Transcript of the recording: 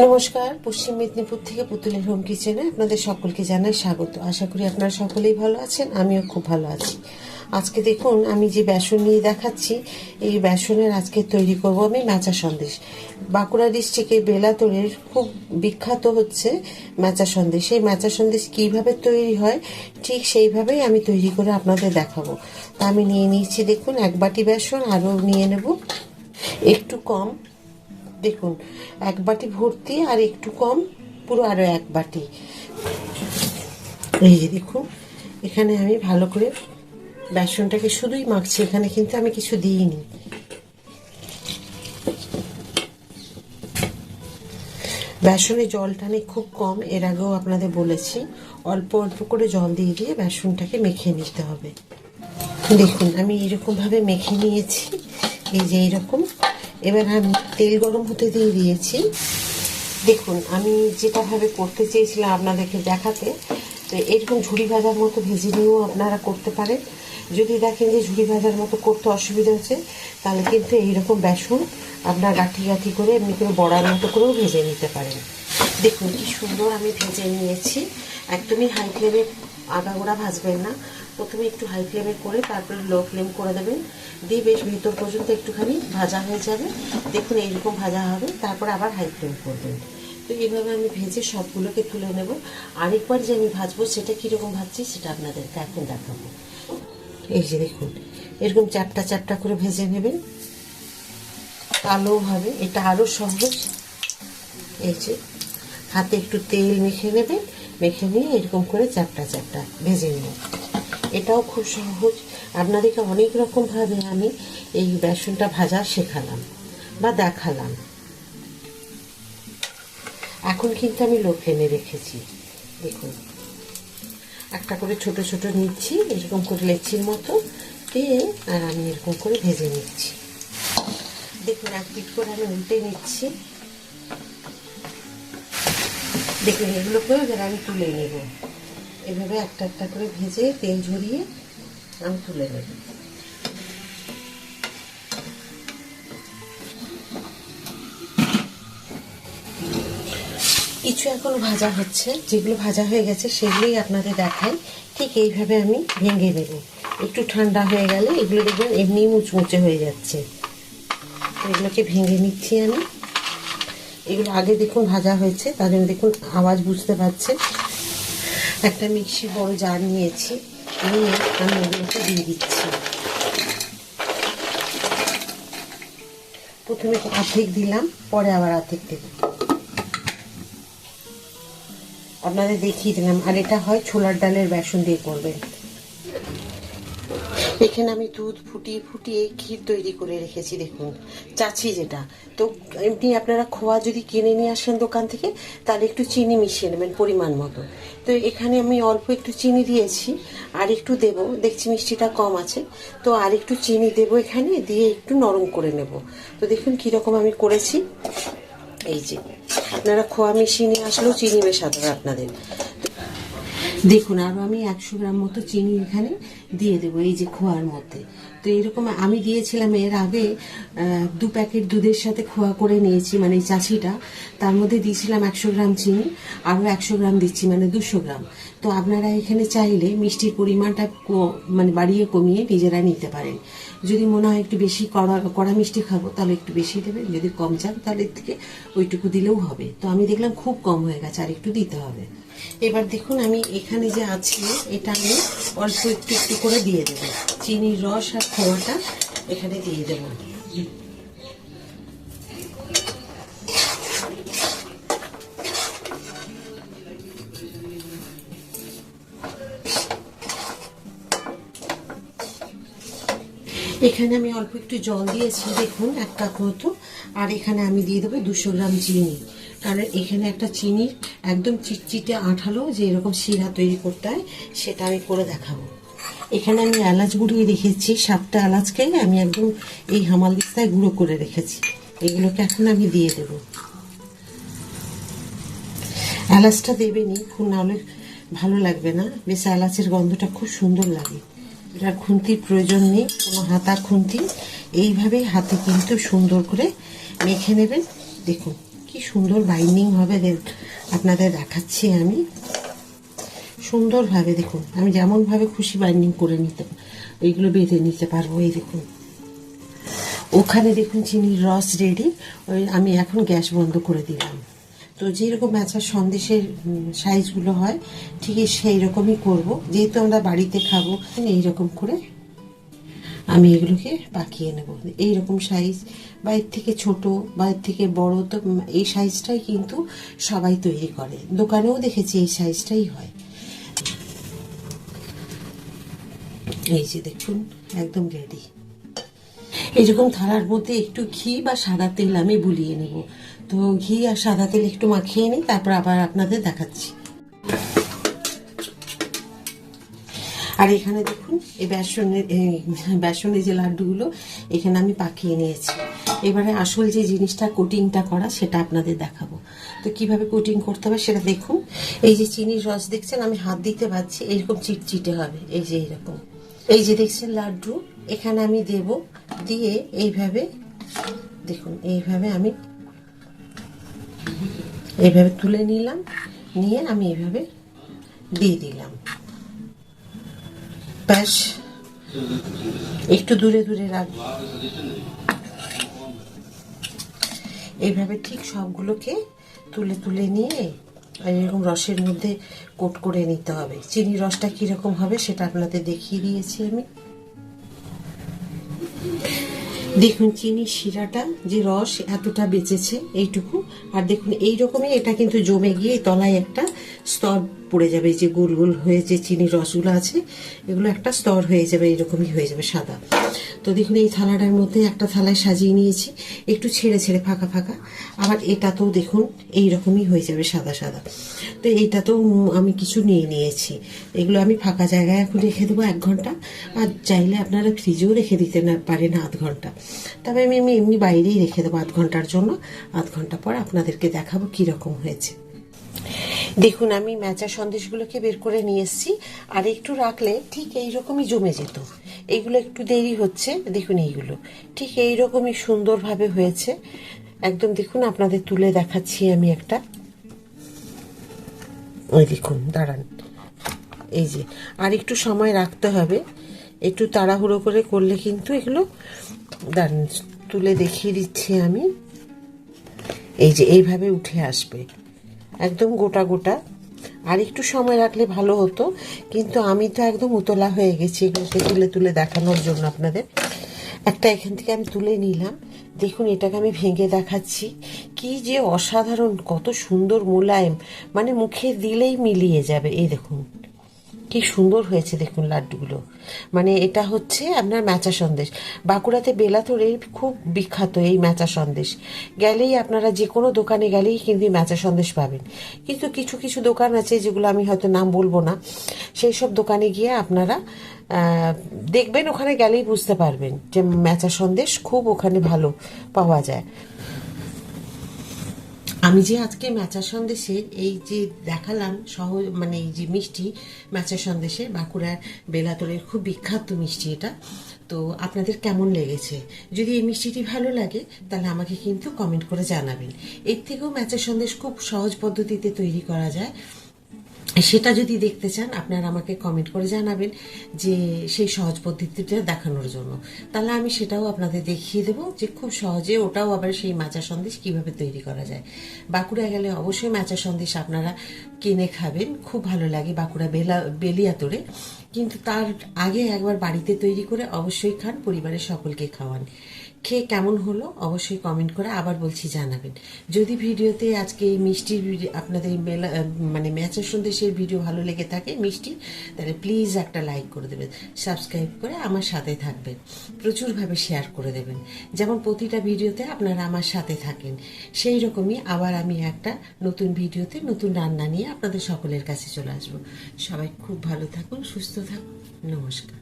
নমস্কার, পশ্চিম মেদিনীপুর থেকে পুতুলের হোম কিচেনে আপনাদের সকলকে জানাই স্বাগত। আশা করি আপনারা সকলেই ভালো আছেন, আমিও খুব ভালো আছি। আজকে দেখুন আমি যে বেসন নিয়ে দেখাচ্ছি, এই বেসনের আজকে তৈরি করব আমি ম্যাচা সন্দেশ। বাঁকুড়া ডিস্ট্রিক্টের বেলাতোড়ের খুব বিখ্যাত হচ্ছে ম্যাচা সন্দেশ। এই ম্যাচা সন্দেশ কীভাবে তৈরি হয় ঠিক সেইভাবেই আমি তৈরি করে আপনাদের দেখাবো। তা আমি নিয়ে নিয়েছি দেখুন 1 বাটি বেসন, আরও নিয়ে নেব একটু কম, দেখুন 1 বাটি ভর্তি আর একটু কম, পুরো আরো 1 বাটি। এই যে দেখুন এখানে আমি ভালো করে বেসনটাকে শুধুই মাখছি, এখানে কিন্তু আমি কিছু দিইনি। বেসনে জল টানে খুব কম, এর আগেও আপনাদের বলেছি। অল্প অল্প করে জল দিয়ে দিয়ে বেসনটাকে মেখে নিতে হবে। দেখুন আমি এইরকমভাবে মেখে নিয়েছি, এই যে এইরকম। এবার আমি তেল গরম হতে দিয়ে দিয়েছি। দেখুন আমি যেটাভাবে করতে চেয়েছিলাম আপনাদেরকে দেখাতে, তো এরকম ঝুড়ি ভাজার মতো ভেজে নিয়েও আপনারা করতে পারেন। যদি দেখেন যে ঝুড়ি ভাজার মতো করতে অসুবিধা হচ্ছে, তাহলে কিন্তু এইরকম বেসন আপনার গাঁঠি গাঁঠি করে এমনি করে বড়ার মতো করেও ভেজে নিতে পারেন। দেখুন কি সুন্দর আমি ভেজে নিয়েছি। একদমই হাই ফ্লেমে আগাগোড়া ভাজবেন না, প্রথমে একটু হাই ফ্লেমে করে তারপরে লো ফ্লেম করে দেবেন, দিয়ে বেশ ভেতর পর্যন্ত একটুখানি ভাজা হয়ে যাবে। দেখুন এইরকম ভাজা হবে, তারপর আবার হাই ফ্লেম করবেন। তো এইভাবে আমি ভেজে সবগুলোকে তুলে নেব। আরেকবার যে আমি ভাজবো সেটা কীরকম ভাজছি সেটা আপনাদেরকে এখন দেখাবো। এই যে দেখুন এরকম চ্যাপটা চ্যাপটা করে ভেজে নেবেন, কালো হবে, এটা আরও সহজ। এই যে হাতে একটু তেল মেখে নেবেন, মেখে নিয়ে এরকম করে চ্যাপটা চ্যাপটা ভেজে নেবেন। এটাও খুব সহজ। আপনাদেরকে অনেক রকমভাবে আমি এই বেসনটা ভাজা শেখালাম বা দেখালাম। এখন কিন্তু আমি লো ফ্লেমে রেখেছি। দেখুন একটা করে ছোট ছোট নিচ্ছি, এরকম করে লেচির মতো দিয়ে, আর আমি এরকম করে ভেজে নিচ্ছি। দেখুন এক পিঠ করে আমি উল্টে নিচ্ছি। দেখুন এগুলোকেও এবার আমি তুলে নেব। এভাবে একটা একটা করে ভেজে তেল ঝরিয়ে আমি তুলে নেব। কিছু এখনো ভাজা হচ্ছে, যেগুলো ভাজা হয়ে গেছে সেগুলোই আপনাদের দেখাই। ঠিক এইভাবে আমি ভেঙে নেব। একটু ঠান্ডা হয়ে গেলে এগুলো দেখবেন এমনি মুচমুচে হয়ে যাচ্ছে। এগুলোকে ভেঙে নিচ্ছি আমি। এগুলো আগে দেখুন ভাজা হয়েছে, তার জন্য দেখুন আওয়াজ বুঝতে পারছেন। একটা মিক্সি বড় জার নিয়েছি, নিয়ে আমি এগুলোকে দিয়ে দিচ্ছি। প্রথমে অর্ধেক দিলাম, পরে আবার অর্ধেক দেব, আপনাদের দেখিয়ে দিলাম। আর এটা হয় ছোলার ডালের বেসন দিয়ে করবেন। এখানে আমি দুধ ফুটিয়ে ফুটিয়ে ক্ষীর তৈরি করে রেখেছি, দেখুন চাচি যেটা। তো এমনি আপনারা খোয়া যদি কিনে নিয়ে আসেন দোকান থেকে, তাহলে একটু চিনি মিশিয়ে নেবেন পরিমাণ মতো। তো এখানে আমি অল্প একটু চিনি দিয়েছি, আর একটু দেবো, দেখছি মিষ্টিটা কম আছে, তো আর একটু চিনি দেবো এখানে, দিয়ে একটু নরম করে নেব। তো দেখুন কীরকম আমি করেছি। এই যে আপনারা খোয়া মিশিয়ে নিয়ে আসলেও চিনি মেশাতে হবে আপনাদের। দেখুন আরও আমি 100 গ্রাম মতো চিনি এখানে দিয়ে দেবো এই যে খোয়ার মধ্যে। তো এরকম আমি দিয়েছিলাম এর আগে 2 প্যাকেট দুধের সাথে খোয়া করে নিয়েছি, মানে এই চাছিটা, তার মধ্যে দিয়েছিলাম 100 গ্রাম চিনি, আরও 100 গ্রাম দিচ্ছি, মানে 200 গ্রাম। তো আপনারা এখানে চাইলে মিষ্টির পরিমাণটা মানে বাড়িয়ে কমিয়ে নিজেরা নিতে পারেন। যদি মনে হয় একটু বেশি কড়া মিষ্টি খাবো তাহলে একটু বেশি দেবেন, যদি কম চান তাহলে এর থেকে ওইটুকু দিলেও হবে। তো আমি দেখলাম খুব কম হয়ে গেছে, আর একটু দিতে হবে। এবার দেখুন আমি এখানে যে আছে এটা আমি অল্প একটু একটু করে দিয়ে দেব, চিনির রস আর খোয়াটা এখানে দিয়ে দেব। এখানে আমি অল্প একটু জল দিয়েছি, দেখুন 1 কাপ মতো। আর এখানে আমি দিয়ে দেবো 200 গ্রাম চিনি, কারণ এখানে একটা চিনির একদম চিটচিটে আঠালো যে এরকম শিরা তৈরি করতে হয় সেটা আমি করে দেখাবো। এখানে আমি এলাচ গুঁড়িয়ে রেখেছি, 7টা এলাচকে আমি একদম এই হামাল দিস্তায় গুঁড়ো করে রেখেছি। এগুলোকে এখন আমি দিয়ে দেব। এলাচটা দেবেনি, খুব নাহলে ভালো লাগবে না, বেশ এলাচের গন্ধটা খুব সুন্দর লাগে। এটার খুন্তির প্রয়োজন নেই, কোনো হাতা খুন্তি, এইভাবেই হাতে কিন্তু সুন্দর করে মেখে নেবেন। দেখুন কি কি সুন্দর বাইন্ডিং হবে আপনাদের দেখাচ্ছি আমি সুন্দরভাবে। দেখুন আমি যেমনভাবে খুশি বাইন্ডিং করে নিতে এইগুলো বেঁধে নিতে পারবো। এই দেখুন ওখানে দেখুন চিনির রস রেডি। ওই আমি এখন গ্যাস বন্ধ করে দিলাম। তো যেরকম ম্যাচার সন্দেশের সাইজগুলো হয় ঠিক সেই রকমই করবো, যেহেতু আমরা বাড়িতে খাবো। এইরকম করে আমি এগুলোকে পাকিয়ে নেব। এইরকম সাইজ বা এর থেকে ছোট বা এর থেকে বড়, তো এই সাইজটাই কিন্তু সবাই তৈরি করে, দোকানেও দেখেছি এই সাইজটাই হয়। এই যে দেখুন একদম রেডি। এইরকম থালার মধ্যে একটু ঘি বা সাদা তেল আমি বুলিয়ে নেব। তো ঘি আর সাদা তেল একটু মাখিয়ে নিই, তারপর আবার আপনাদের দেখাচ্ছি। আর এখানে দেখুন এই বেসনের যে লাড্ডুগুলো এখানে আমি পাকিয়ে নিয়েছি। এবারে আসল যে জিনিসটা কোটিংটা করা সেটা আপনাদের দেখাবো। তো কিভাবে কোটিং করতে হবে সেটা দেখুন। এই যে চিনির রস দেখছেন, আমি হাত দিতে পারছি, এরকম চিটচিটে হবে। এই যে এইরকম, এই যে দেখছেন লাড্ডু, এখানে আমি দেব, দিয়ে এইভাবে দেখুন এইভাবে আমি এইভাবে তুলে নিলাম, নিয়ে আমি এইভাবে দিয়ে দিলাম। ব্যাস, একটু দূরে দূরে রাখবো। এইভাবে ঠিক সবগুলোকে তুলে তুলে নিয়ে এরকম রসের মধ্যে কোট করে নিতে হবে। চিনির রসটা কিরকম হবে সেটা আপনাদের দেখিয়ে দিয়েছি আমি। দেখুন চিনির শিরাটা যে রস এতটা বেঁচেছে এইটুকু, আর দেখুন এইরকমই এটা কিন্তু জমে গিয়ে তলায় একটা স্তর পড়ে যাবে। যে গোল গোল হয়ে যে চিনির রসগুলো আছে এগুলো একটা স্তর হয়ে যাবে, এইরকমই হয়ে যাবে সাদা। তো দেখুন এই থালাটার মধ্যে একটা থালায় সাজিয়ে নিয়েছি, একটু ছেড়ে ছেড়ে ফাঁকা ফাঁকা। আবার এটাতেও দেখুন এইরকমই হয়ে যাবে সাদা সাদা। তো এইটাতেও আমি কিছু নিয়ে নিয়েছি। এগুলো আমি ফাঁকা জায়গায় এখন রেখে দেবো 1 ঘন্টা, আর চাইলে আপনারা ফ্রিজেও রেখে দিতে পারেন আধ ঘন্টা। তবে আমি এমনি বাইরেই রেখে দেবো আধ ঘন্টার জন্য। আধ ঘন্টা পর আপনাদেরকে দেখাবো কীরকম হয়েছে। দেখুন আমি ম্যাচা সন্দেশগুলোকে বের করে নিয়ে এসেছি, আর একটু রাখলে ঠিক এইরকমই জমে যেত। এইগুলো একটু দেরি হচ্ছে, দেখুন এইগুলো ঠিক এইরকমই সুন্দরভাবে হয়েছে একদম। দেখুন আপনাদের তুলে দেখাচ্ছি আমি একটা। ওই দেখুন, দাঁড়ান, এই যে আর একটু সময় রাখতে হবে, একটু তাড়াহুড়ো করে করলে কিন্তু এগুলো, দাঁড়ান তুলে দেখিয়ে দিচ্ছি আমি। এই যে এইভাবে উঠে আসবে একদম গোটা গোটা। আর একটু সময় রাখলে ভালো হতো, কিন্তু আমি তো একদম উতলা হয়ে গেছি এগুলোকে তুলে তুলে দেখানোর জন্য আপনাদের। একটা এখান থেকে আমি তুলে নিলাম। দেখুন এটাকে আমি ভেঙে দেখাচ্ছি, কি যে অসাধারণ, কত সুন্দর মোলায়েম, মানে মুখে দিলেই মিলিয়ে যাবে। এই দেখুন কি সুন্দর হয়েছে দেখুন লাড্ডুগুলো। মানে এটা হচ্ছে আপনার ম্যাচা সন্দেশ। বাঁকুড়াতে বেলাথোরের খুব বিখ্যাত এই ম্যাচা সন্দেশ। গেলেই আপনারা যে কোনো দোকানে গেলেই কিন্তু ম্যাচা সন্দেশ পাবেন। কিন্তু কিছু কিছু দোকান আছে যেগুলো আমি হয়তো নাম বলবো না, সেই সব দোকানে গিয়ে আপনারা দেখবেন, ওখানে গেলেই বুঝতে পারবেন যে ম্যাচা সন্দেশ খুব ওখানে ভালো পাওয়া যায়। আমি যে আজকে ম্যাচা সন্দেশের এই যে দেখালাম সহজ, মানে এই যে মিষ্টি ম্যাচা সন্দেশের, বাঁকুড়ার বেলাতলের খুব বিখ্যাত মিষ্টি এটা। তো আপনাদের কেমন লেগেছে? যদি এই মিষ্টিটি ভালো লাগে তাহলে আমাকে কিন্তু কমেন্ট করে জানাবেন। এর থেকেও ম্যাচা সন্দেশ খুব সহজ পদ্ধতিতে তৈরি করা যায়, সেটা যদি দেখতে চান আপনারা আমাকে কমেন্ট করে জানাবেন যে সেই সহজ পদ্ধতিটা দেখানোর জন্য। তাহলে আমি সেটাও আপনাদের দেখিয়ে দেবো যে খুব সহজে ওটাও আবার সেই ম্যাচা সন্দেশ কিভাবে তৈরি করা যায়। বাঁকুড়া গেলে অবশ্যই ম্যাচা সন্দেশ আপনারা কিনে খাবেন, খুব ভালো লাগে বাঁকুড়া বেলিয়াতোড়ে। কিন্তু তার আগে একবার বাড়িতে তৈরি করে অবশ্যই খান, পরিবারের সকলকে খাওয়ান। খেয়ে কেমন হলো অবশ্যই কমেন্ট করে আবার বলছি জানাবেন। যদি ভিডিওতে আজকে এই মিষ্টির আপনাদের মানে ম্যাচা সন্দেশের ভিডিও ভালো লেগে থাকে মিষ্টি, তাহলে প্লিজ একটা লাইক করে দেবেন, সাবস্ক্রাইব করে আমার সাথে থাকবেন, প্রচুরভাবে শেয়ার করে দেবেন। যেমন প্রতিটা ভিডিওতে আপনারা আমার সাথে থাকেন, সেই রকমই আবার আমি একটা নতুন ভিডিওতে নতুন রান্না নিয়ে আপনাদের সকলের কাছে চলে আসবো। সবাই খুব ভালো থাকুন, সুস্থ থাকুন, নমস্কার।